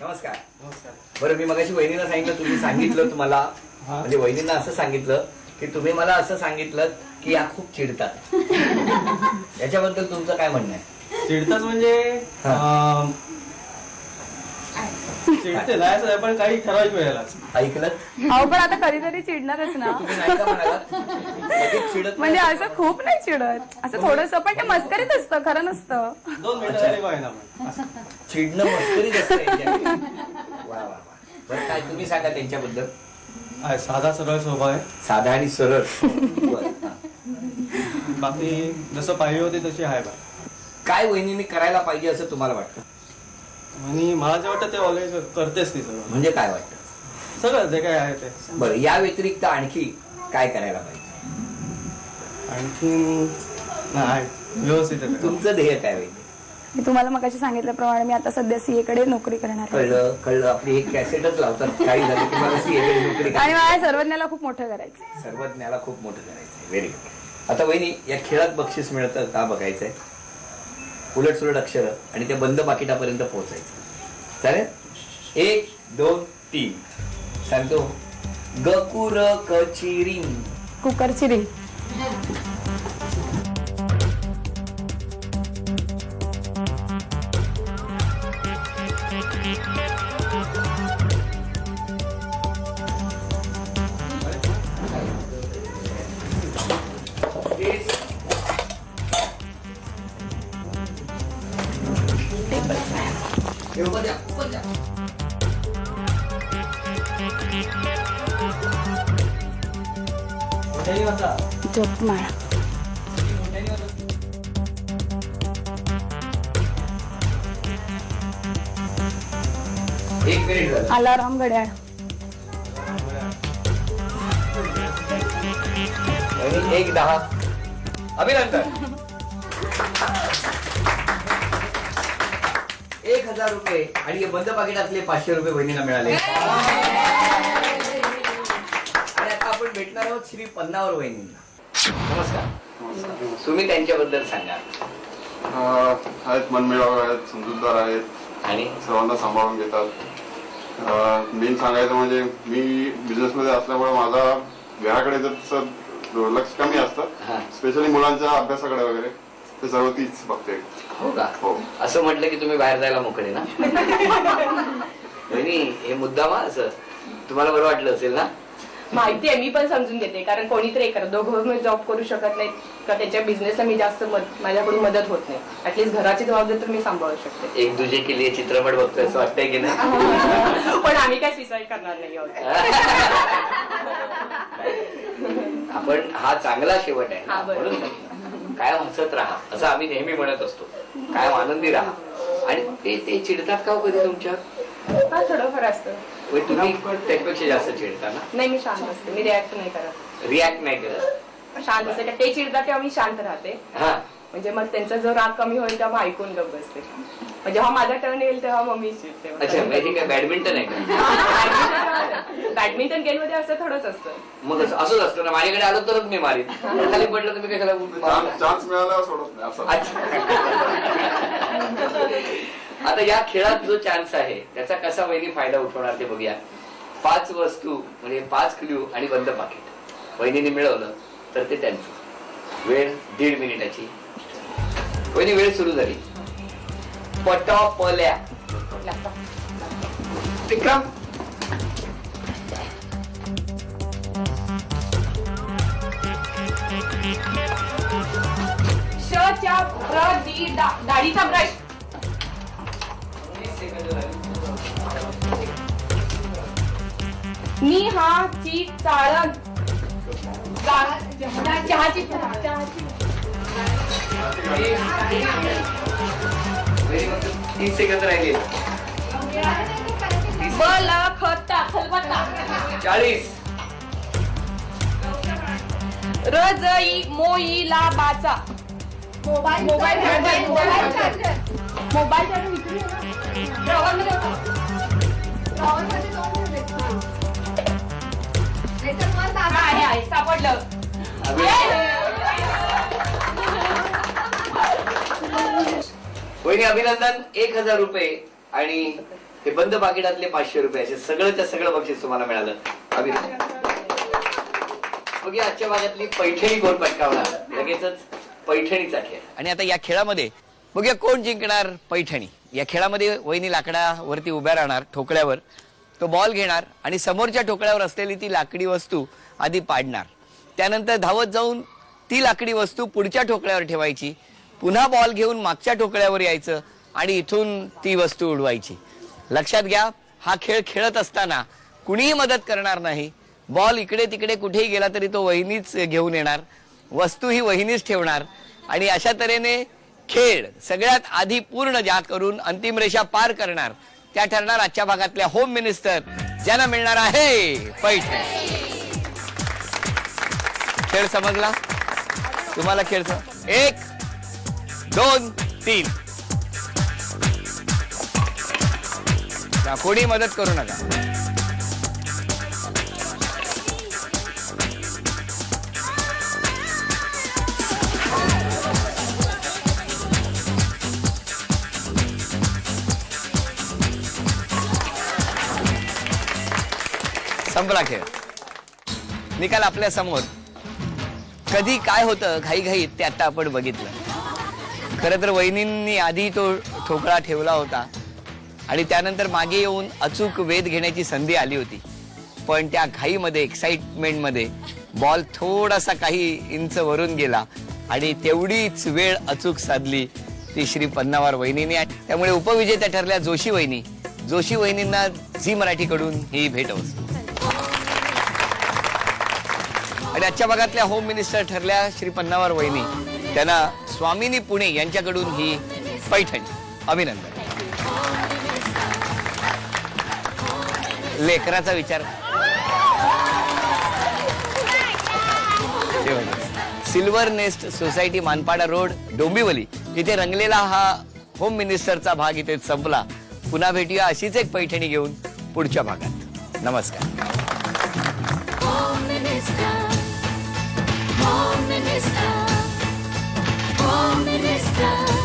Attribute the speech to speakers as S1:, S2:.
S1: नमस्कार. बरं, मी मगाशी वहिनीला सांगितलं, तुम्ही सांगितलं तुम्हाला, म्हणजे वहिनींना असं सांगितलं की तुम्ही मला असं सांगितलं की या खूप चिडतात. याच्याबद्दल तुमचं काय म्हणणं आहे?
S2: चिडतात म्हणजे चिडते नाही, पण काही ठराविक वेळेलाच.
S1: ऐकलं?
S3: अहो पण आता कधीतरी चिडणारच ना.
S1: तुम्ही नाही का म्हणालात? लगेच चिडत
S3: म्हणजे
S1: नाही.
S3: असं खूप नाही चिडत, असं थोडंसं, पण ते मस्करीत असतं, खरं नसतं.
S2: 2 मिनिटांनी पाहिजे ना.
S1: चिडणं मस्करीच असतं यांच्याकडे. वा वा वा. बरं, काय तुम्ही सांगा त्यांच्याबद्दल?
S2: साधा सरळ स्वभाव आहे.
S1: साधा आणि सरळ. बरं, हा.
S2: बाकी जसं पाहिजे होते तशी आहे बा.
S1: काय वहिनीने करायला पाहिजे असं तुम्हाला वाटतं?
S2: आणि मला जे वाटतं ते ऑलरेडी करतेच ती सगळं.
S1: म्हणजे काय वाटतं?
S2: सगळं जे काय आहे ते.
S1: बरं, या व्यतिरिक्त आणखी काय करायला पाहिजे?
S2: आणखीन नाही, व्यवस्थित आहे.
S1: तुमचं ध्येय काय होईल?
S3: मी तुम्हाला मगाशी सांगितल्याप्रमाणे मी आता सध्या सीए कडे नोकरी करणार आहे.
S1: कळलं कळलं. आपली एक कॅसेटच लावतात, काही झालं की मला सीए नोकरी
S3: आणि मला सर्वज्ञाला खूप मोठं करायचं.
S1: सर्वज्ञाला खूप मोठं करायचंय. Very good. आता वहिनी, या खेळात बक्षीस मिळतं का बघायचंय. उलट सुलट अक्षर आणि त्या बंद पाकिटापर्यंत पोहोचायचं. चालेल? 1 2 3 सांगतो. गकुर कचिरी.
S3: कुकरची रिंग. जपमाळा.
S1: एक मिनिट झालं.
S3: अलाराम घड्याळ.
S1: आणि 1 10. अभिनंदन. 1000 रुपये आणि हे बंद पाकिटातले 500 रुपये बहिणीला मिळाले. आणि आता आपण भेटणार आहोत श्री पन्नावर वहिनींना. नमस्कार. तुम्ही त्यांच्याबद्दल सांगा.
S4: आहेत, मनमिळाऊ आहेत, समजूतदार आहेत
S1: आणि
S4: सर्वांना सांभाळून घेतात. मेन सांगायचं म्हणजे मी बिझनेसमध्ये असल्यामुळे माझा घराकडे जर लक्ष कमी असतं, स्पेशली मुलांच्या अभ्यासाकडे वगैरे, ते सर्व तीच बघते.
S1: हो का?
S4: हो.
S1: असं म्हटलं की तुम्ही बाहेर जायला मोकळे ना. वहिनी, हे मुद्दाम असं तुम्हाला बरं वाटलं असेल ना.
S5: माहिती आहे, मी पण समजून घेते, कारण कोणीतरी करत, दोघं जॉब करू शकत नाहीत का त्याच्या बिझनेसला मी जास्त माझ्याकडून मदत होत नाही. ऍटलीस्ट घराची जबाबदारी तर मी सांभाळू शकते.
S1: एक दुजे के लिए चित्रपट बघतोय असं वाटतंय की नाही?
S5: पण आम्ही काय सुसाईड करणार नाही आहोत.
S1: आपण हा चांगला शेवट आहे
S5: हा, बरोबर.
S1: म्हणून कायम हसत राहा असं आम्ही नेहमी म्हणत असतो. कायम आनंदी राहा. आणि ते चिडतात का कधी तुमच्या?
S5: हा, थोडंफार असतं.
S1: तुम्ही त्यापेक्षा जास्त चिडता ना?
S5: नाही, मी शांत असते, मी रिॲक्ट नाही करत.
S1: रिॲक्ट नाही करत?
S5: शांत असते. ते चिडतात तेव्हा मी शांत राहते.
S1: हा,
S5: म्हणजे मग त्यांचा जो राग कमी होईल तेव्हा ऐकून गप बसते. जेव्हा माझा टर्न येईल तेव्हा मग मी चिडते.
S1: अच्छा, म्हणजे काय बॅडमिंटन आहे का?
S5: बॅडमिंटन गेम मध्ये असं थोडंच असतं.
S1: मग असंच असतं ना. माझ्याकडे आलं तरच मी मारीन, खाली पडलं तुम्ही कशाला?
S4: चान्स मिळाल्यावर सोडत नाही असं.
S1: आता या खेळात जो चान्स आहे त्याचा कसा वहिनी फायदा उठवणार ते बघूया. 5 वस्तू म्हणजे 5 क्ल्यू आणि बंद पाकिट वहिनीने मिळवलं तर ते त्यांचं. वेळ 1.5 मिनिटाची. वहिनी, वेळ सुरू झाली. पटापल्या. विक्रम.
S5: दाढीचा ब्रश. मी हा ची चाळण. चहाची
S1: 30 सेकंद राहिले.
S5: बल खता खलबत्ता.
S1: 40.
S5: रजई मोई लाबाचा. मोबाईल सापडलं.
S1: वहिनी, अभिनंदन. 1000 रुपये आणि हे बंद पाकिटातले 500 रुपयाचे सगळंच्या सगळं बक्षीस तुम्हाला मिळालं. अभिनंदन. मग या आजच्या भागातली पैठणी कोण पटकावणार, लगेचच पैठणीचा खेळ. आणि आता या खेळामध्ये बघूया कोण जिंकणार. पैठणी या खेळामध्ये वहिनी लाकडावरती उभ्या राहणार, ठोकळ्यावर. तो बॉल घेणार आणि समोरच्या ठोकळ्यावर असलेली ती लाकडी वस्तू आधी पाडणार. त्यानंतर धावत जाऊन ती लाकडी वस्तू पुढच्या ठोकळ्यावर ठेवायची. पुन्हा बॉल घेऊन मागच्या ठोकळ्यावर यायचं आणि इथून ती वस्तू उडवायची. लक्षात घ्या, हा खेळ खेळत असताना कुणीही मदत करणार नाही. बॉल इकडे तिकडे कुठेही गेला तरी तो वहिनीच घेऊन येणार, वस्तू ही वहिनीच ठेवणार. आणि अशा तऱ्हेने खेळ सगळ्यात आधी पूर्ण ज्या करून अंतिम रेषा पार करणार त्या ठरणार आजच्या भागातल्या होम मिनिस्टर, ज्यांना मिळणार आहे पैठणी. खेळ समजला तुम्हाला? खेळ 1 2 3. कोणी मदत करू नका. संपला खेळ. निकाल आपल्या समोर. कधी काय होतं घाईघाईत ते आता आपण बघितलं. खरं तर वहिनींनी आधी तो ठोकळा ठेवला होता आणि त्यानंतर मागे येऊन अचूक वेध घेण्याची संधी आली होती. पण त्या घाईमध्ये, एक्साइटमेंटमध्ये बॉल थोडासा काही इंच वरून गेला आणि तेवढीच वेळ अचूक साधली ती श्री पन्नावार वहिनीने. त्यामुळे उपविजेत्या ठरल्या जोशी वहिनी. जोशी वहिनींना झी मराठीकडून ही भेटवस्तू. आणि आजच्या भागातल्या होम मिनिस्टर ठरल्या श्री पन्नावार वहिनी. त्यांना स्वामिनी पुणे यांच्याकडून ही पैठणी. अभिनंदन. लेकराचा विचार. Silver nest society, Manpada road, Dombivli इथे रंगलेला हा होम मिनिस्टरचा भाग इथे संपला. पुन्हा भेटूया अशीच एक पैठणी घेऊन पुढच्या भागात. नमस्कार.
S6: Home Minister.